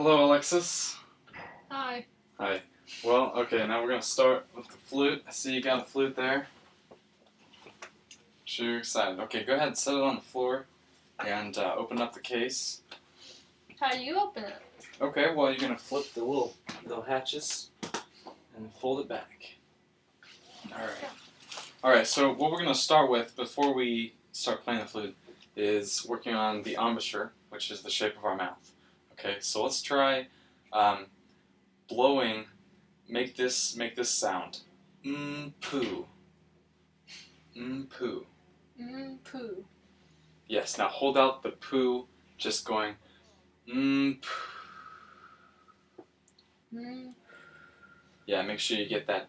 Hello, Alexis. Hi. Hi. Well, okay, now we're going to start with the flute. I see you got a flute there. Sure you're excited. Okay, go ahead and set it on the floor and open up the case. How do you open it? Okay, well, you're going to flip the little hatches and fold it back. Alright, so what we're going to start with before we start playing the flute is working on the embouchure, which is the shape of our mouth. Okay, so let's try blowing. Make this sound. Poo. Poo. Poo. Yes. Now hold out the poo, just going poo. Yeah. Make sure you get that.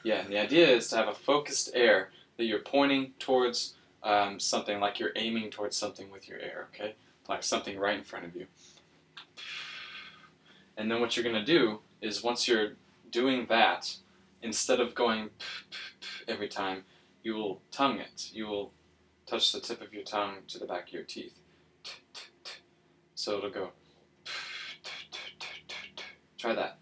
Yeah. And the idea is to have a focused air that you're pointing towards something, like you're aiming towards something with your air. Okay, like something right in front of you. And then what you're gonna do is once you're doing that, instead of going every time, you will tongue it. You will touch the tip of your tongue to the back of your teeth. So it'll go. Try that.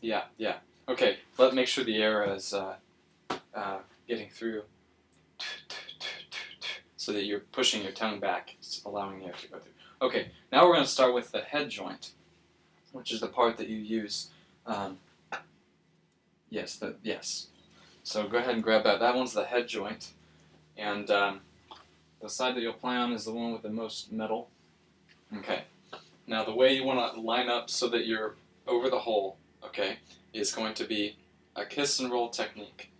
Yeah. Okay, make sure the air is getting through so that you're pushing your tongue back, allowing the air to go through. Okay, now we're going to start with the head joint, which is the part that you use. Yes. So go ahead and grab that. That one's the head joint. And the side that you'll play on is the one with the most metal. Okay. Now the way you want to line up so that you're over the hole, okay, is going to be a kiss and roll technique,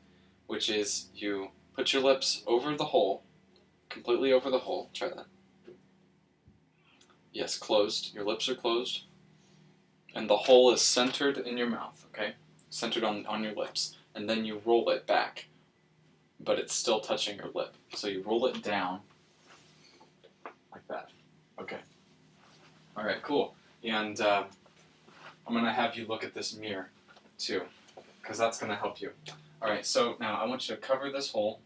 which is you put your lips over the hole, completely over the hole. Try that. Yes, closed. Your lips are closed. And the hole is centered in your mouth, okay? Centered on your lips. And then you roll it back, but it's still touching your lip. So you roll it down like that. Okay. All right, cool. And I'm going to have you look at this mirror, too, because that's going to help you. All right, so now I want you to cover this hole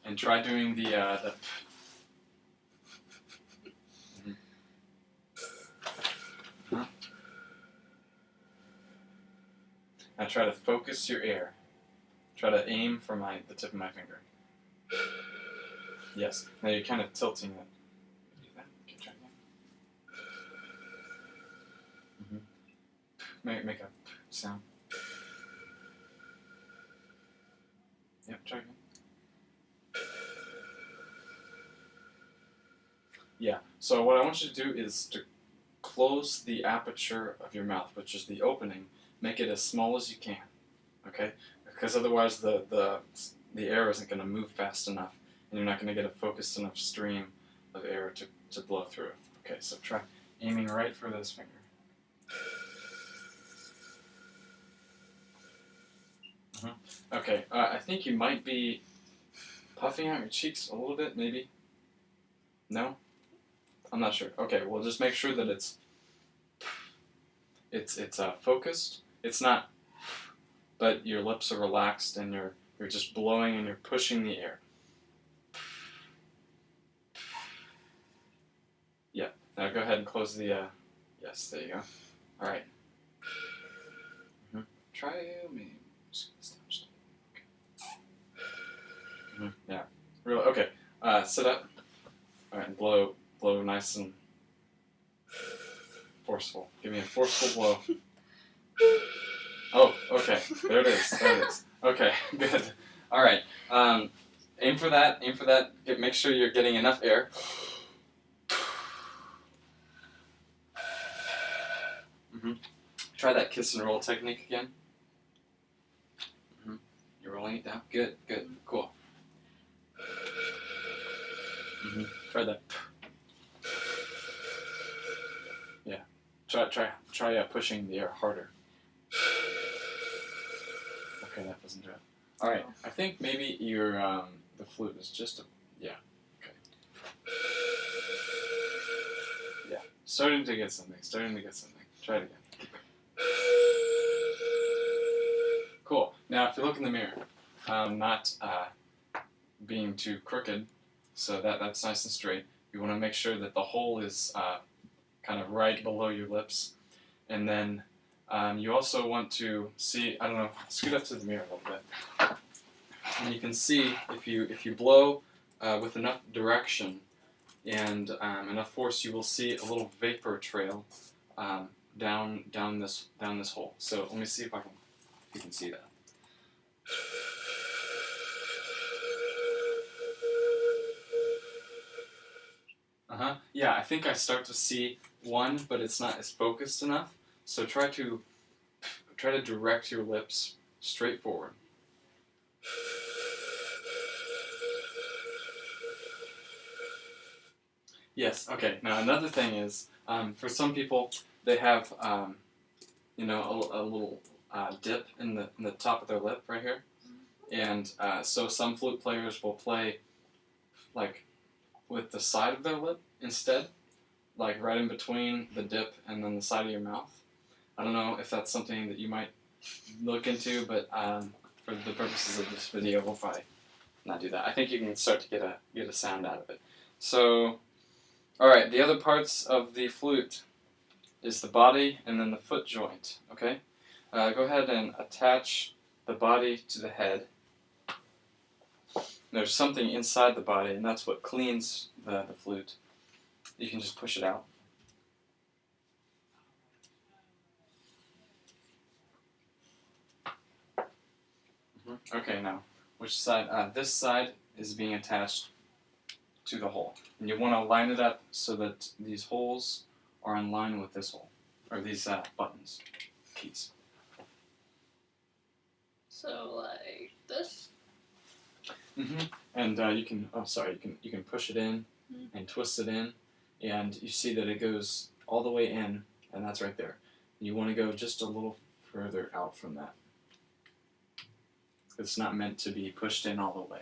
and try doing the Now try to focus your air. Try to aim for the tip of my finger. Yes. Now you're kind of tilting it. Do that. Okay, try again. Make a sound. Yep, try again. Yeah. So what I want you to do is to close the aperture of your mouth, which is the opening. Make it as small as you can. Okay? Because otherwise the air isn't going to move fast enough, and you're not going to get a focused enough stream of air to blow through. Okay, so try aiming right for this finger. Okay, I think you might be puffing out your cheeks a little bit, maybe. No? I'm not sure. Okay, well just make sure that it's focused. It's not, but your lips are relaxed and you're just blowing and you're pushing the air. Yeah. Now go ahead and close the. Yes, there you go. All right. Try maybe. Okay. Yeah. Real. Okay. Sit up. All right. And blow nice and forceful. Give me a forceful blow. Oh, okay. There it is. Okay, good. All right. Aim for that. Make sure you're getting enough air. Try that kiss and roll technique again. You're rolling it down. Good. Cool. Try that. Yeah. Try pushing the air harder. Okay, that doesn't do it. All right. I think maybe your the flute is just yeah. Okay. Yeah. Starting to get something. Try it again. Cool. Now, if you look in the mirror, not being too crooked, so that's nice and straight. You want to make sure that the hole is kind of right below your lips, and then you also want to see. I don't know. Scoot up to the mirror a little bit, and you can see if you blow with enough direction and enough force, you will see a little vapor trail down this hole. So let me see if you can see that. Yeah, I think I start to see one, but it's not as focused enough. So try to direct your lips straight forward. Yes. Okay. Now another thing is, for some people, they have a little dip in the top of their lip right here, and so some flute players will play like with the side of their lip instead, like right in between the dip and then the side of your mouth. I don't know if that's something that you might look into, but for the purposes of this video, we'll probably not do that. I think you can start to get a sound out of it. So, all right, the other parts of the flute is the body and then the foot joint. Okay, go ahead and attach the body to the head. There's something inside the body, and that's what cleans the flute. You can just push it out. Okay, now, which side? This side is being attached to the hole. And you want to line it up so that these holes are in line with this hole, or these buttons, keys. So like this? And you can, you can push it in and twist it in, and you see that it goes all the way in, and that's right there. You want to go just a little further out from that. It's not meant to be pushed in all the way.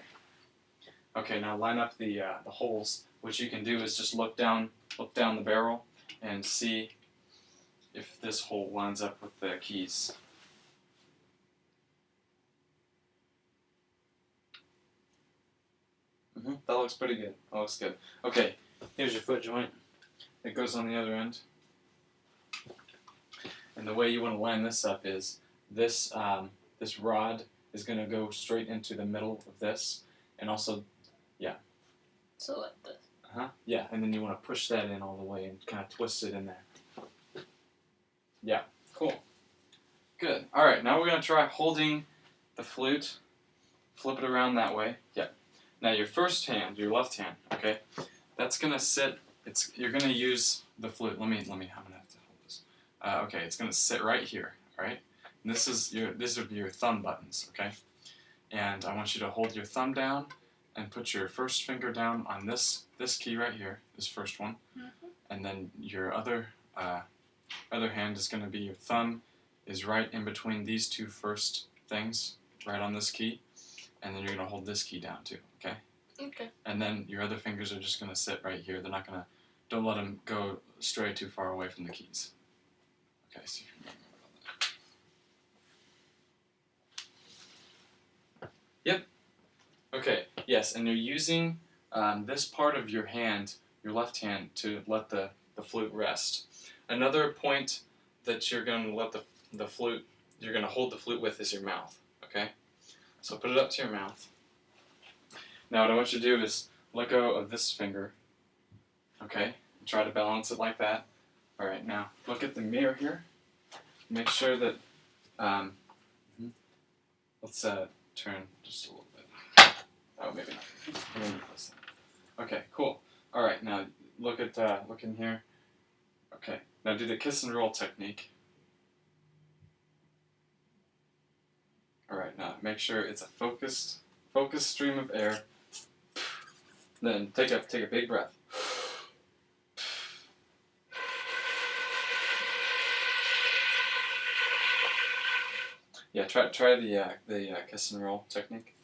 Okay, now line up the holes. What you can do is just look down the barrel and see if this hole lines up with the keys. That looks pretty good. That looks good. Okay, here's your foot joint. It goes on the other end. And the way you want to line this up is this this rod is going to go straight into the middle of this, and also, yeah. So like this. Yeah, and then you want to push that in all the way and kind of twist it in there. Yeah, cool. Good. All right, now we're going to try holding the flute. Flip it around that way. Yeah. Now your first hand, your left hand, okay, that's going to sit, you're going to use the flute. I'm going to have to hold this. Okay, it's going to sit right here, all right? And these are your thumb buttons, okay? And I want you to hold your thumb down and put your first finger down on this key right here, this first one. And then your other hand is going to be, your thumb is right in between these two first things, right on this key. And then you're going to hold this key down too, okay? Okay. And then your other fingers are just going to sit right here. They're not going to, don't let them go stray too far away from the keys. Okay, so you can remember that. Yep. Okay, yes, and you're using this part of your hand, your left hand, to let the flute rest. Another point that you're going to let the flute, you're going to hold the flute with is your mouth, okay? So put it up to your mouth. Now what I want you to do is let go of this finger, okay? Try to balance it like that. All right, now look at the mirror here. Make sure that, let's turn just a little bit. Oh, maybe not. Okay, cool. All right, now look in here. Okay, now do the kiss and roll technique. Alright, now make sure it's a focused stream of air. Then take a big breath. Yeah, try the kiss and roll technique.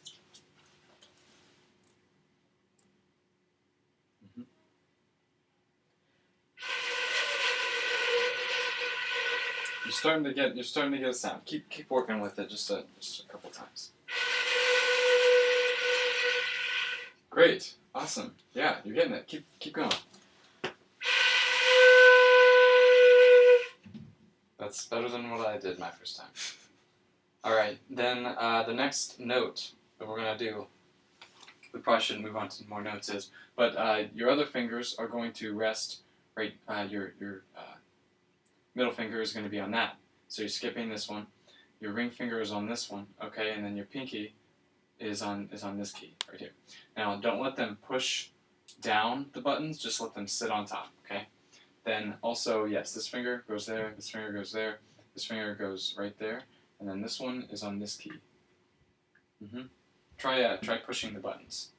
You're starting to get a sound. Keep working with it just a couple times. Great. Awesome. Yeah, you're getting it. Keep going. That's better than what I did my first time. Alright, then the next note that we're going to do, we probably shouldn't move on to more notes, but your other fingers are going to rest right, your middle finger is going to be on that. So you're skipping this one. Your ring finger is on this one, okay, and then your pinky is on this key right here. Now don't let them push down the buttons, just let them sit on top, okay? Then also, yes, this finger goes there, this finger goes there, this finger goes right there, and then this one is on this key. Try pushing the buttons.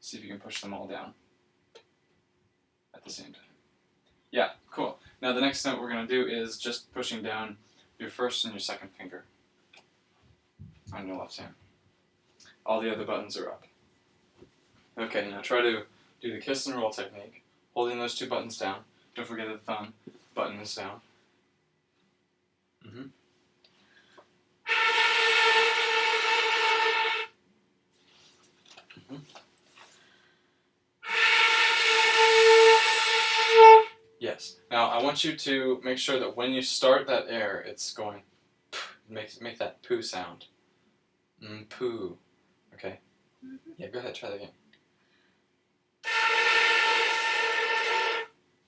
See if you can push them all down at the same time. Yeah, cool. Now the next note we're going to do is just pushing down your first and your second finger on your left hand. All the other buttons are up. Okay, now try to do the kiss and roll technique, holding those two buttons down. Don't forget the thumb button is down. Yes. Now I want you to make sure that when you start that air, it's going. Make that poo sound. Poo. Okay. Yeah. Go ahead. Try that again.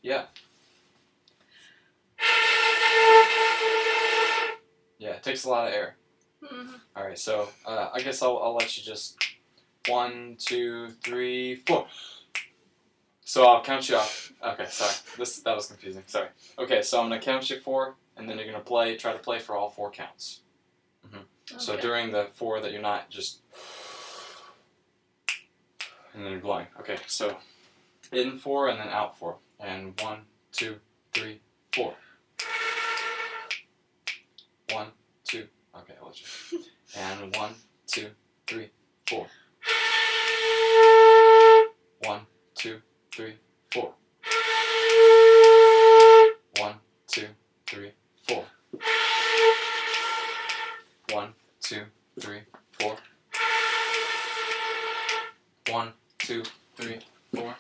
Yeah. Yeah. It takes a lot of air. All right. So I guess I'll let you just 1, 2, 3, 4. So I'll count you off. Okay, sorry. That was confusing. Sorry. Okay, so I'm gonna count you 4, and then you're gonna try to play for all 4 counts. Okay. So during the 4 that you're not, just and then you're blowing. Okay, so in 4 and then out 4, and 1, 2, 3, 4. 1, 2. Okay, I'll let you. And 1, 2, 3, 4. 1, 2, 3, 4. 1, 2, 3, 4. 1, 2, 3, 4. 1, 2, 3, 4.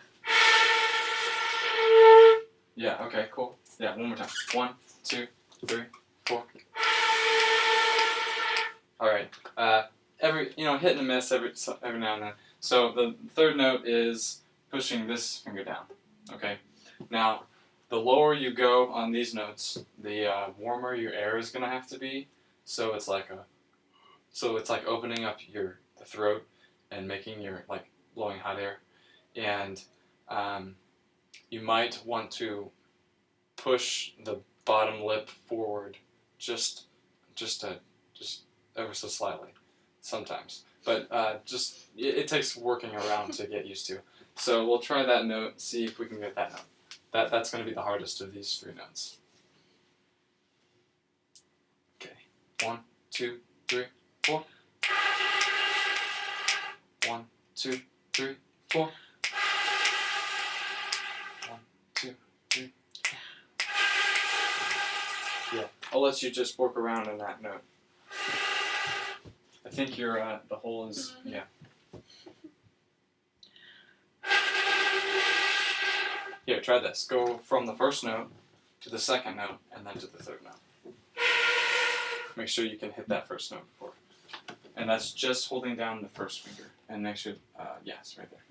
Yeah, okay, cool. Yeah, one more time. 1, 2, 3, 4. Alright. Hit and miss every now and then. So the third note is pushing this finger down. Okay? Now, the lower you go on these notes, the warmer your air is gonna have to be. So it's like opening up the throat and making blowing hot air. And you might want to push the bottom lip forward just ever so slightly sometimes. But it takes working around to get used to. So we'll try that note, see if we can get that note. That's going to be the hardest of these 3 notes. Okay. 1, 2, 3, 4. 1, 2, 3, 4. 1, 2, 3, 4. Yeah, I'll let you just work around in that note. I think the hole is, yeah. Here, try this. Go from the first note to the second note and then to the third note. Make sure you can hit that first note before. And that's just holding down the first finger. And make sure, yes, right there.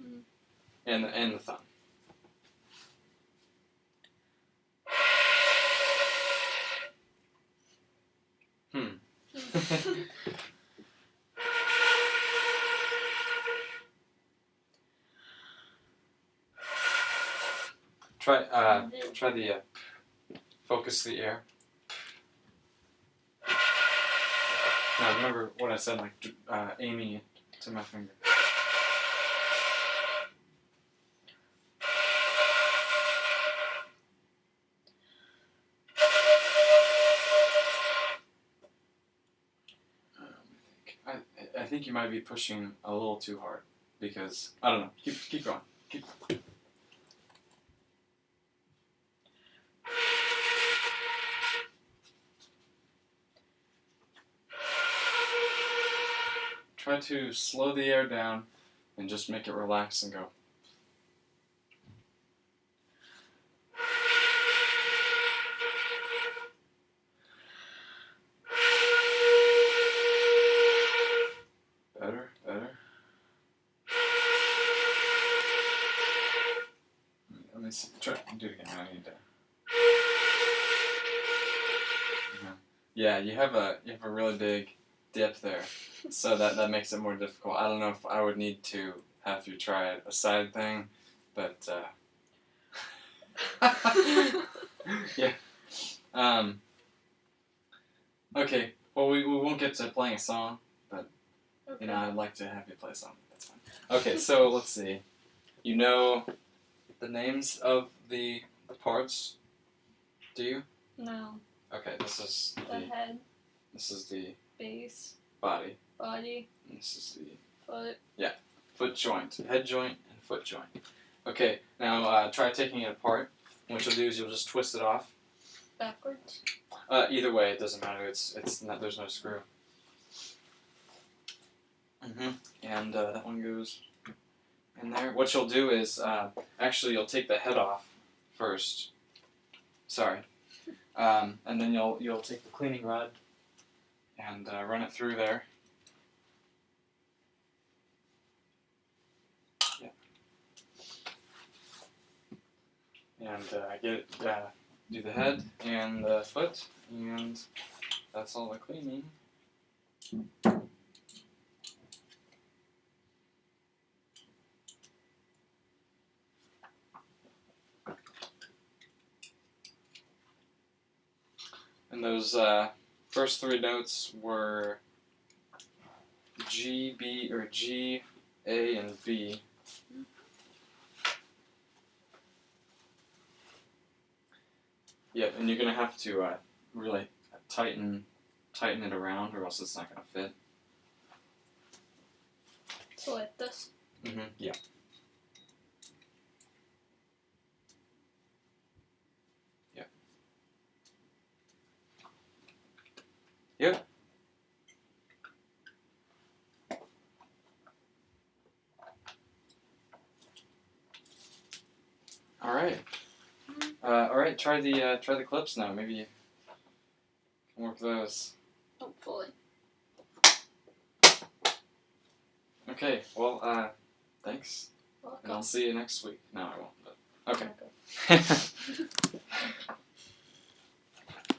And the thumb. Try the focus the air. Now remember what I said, aiming it to my finger. I think you might be pushing a little too hard because I don't know. Keep going. Try to slow the air down and just make it relax and go. Better, better. Let me see. Try do it again. I need to. Yeah, you have a really big dip there, so that makes it more difficult. I don't know if I would need to have you try a side thing, but yeah. Okay. Well, we won't get to playing a song, but Okay. you know I'd like to have you play a song. That's fine. Okay, so let's see. You know the names of the parts? Do you? No. Okay, this is The head, this is the base, body. body, And this is the foot. foot joint, head joint, and foot joint. Okay, now try taking it apart. What you'll do is you'll just twist it off. Backwards. Either way, it doesn't matter. It's not. There's no screw. And that one goes in there. What you'll do is actually you'll take the head off first. Sorry. And then you'll take the cleaning rod and run it through there. Yeah. And do the head and the foot, and that's all the cleaning. And those first three notes were G, B, or G, A, and B. Yep, and you're gonna have to really tighten it around, or else it's not gonna fit. So like this. Yeah. Yep. Yep. All right. All right. Try the clips now. Maybe you can work those. Hopefully. Okay. Well. Thanks. Welcome. And I'll see you next week. No, I won't. But okay. Okay.